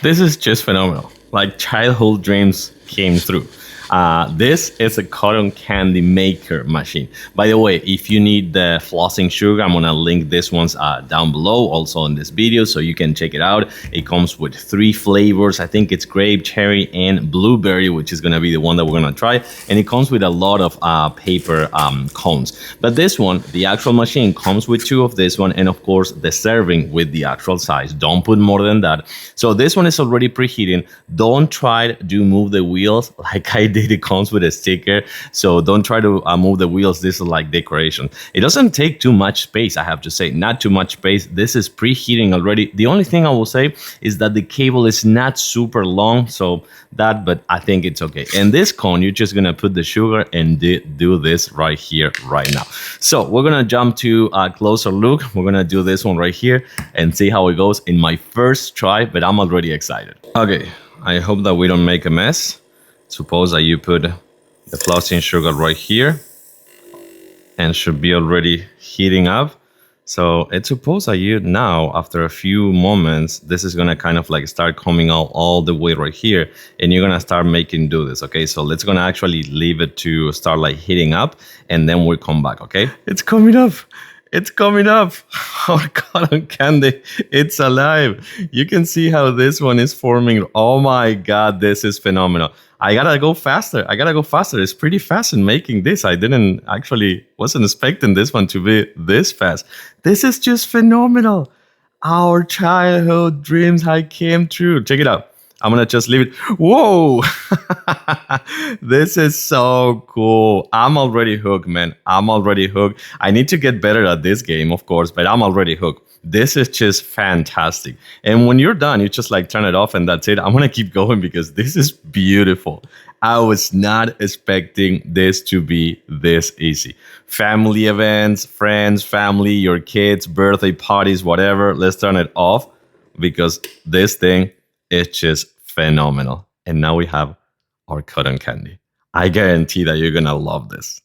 This is just phenomenal. Like childhood dreams came through. This is a cotton candy maker machine. By the way, if you need the flossing sugar, I'm gonna link this one's down below, also in this video, so you can check it out. It comes with 3 flavors. I think it's grape, cherry, and blueberry, which is gonna be the one that we're gonna try. And it comes with a lot of paper cones. But this one, the actual machine, comes with 2 of this one, and of course the serving with the actual size. Don't put more than that. So this one is already preheating. Don't try to move the wheels like I did. It comes with a sticker, so don't try to move the wheels. This is like decoration. It doesn't take too much space, I have to say, not too much space. This is preheating already. The only thing I will say is that the cable is not super long, so that, but I think it's okay. And this cone, you're just gonna put the sugar and do this right here, right now. So we're gonna jump to a closer look. We're gonna do this one right here and see how it goes in my first try, but I'm already excited. Okay, I hope that we don't make a mess. Suppose that you put the flossing sugar right here and should be already heating up. So it's supposed that you now, after a few moments, this is gonna kind of like start coming out all the way right here, and you're gonna start making do this, okay? So let's gonna actually leave it to start like heating up, and then we'll come back, okay? It's coming up. It's coming up. Our cotton candy, it's alive. You can see how this one is forming. Oh my God, this is phenomenal. I gotta go faster. It's pretty fast in making this. I wasn't expecting this one to be this fast. This is just phenomenal. Our childhood dreams came true. Check it out. I'm gonna just leave it. Whoa! This is so cool. I'm already hooked, man. I'm already hooked. I need to get better at this game, of course, but I'm already hooked. This is just fantastic. And when you're done, you just like turn it off and that's it. I'm gonna keep going because this is beautiful. I was not expecting this to be this easy. Family events, friends, family, your kids, birthday parties, whatever. Let's turn it off because this thing is just phenomenal. And now we have our cotton candy. I guarantee that you're gonna love this.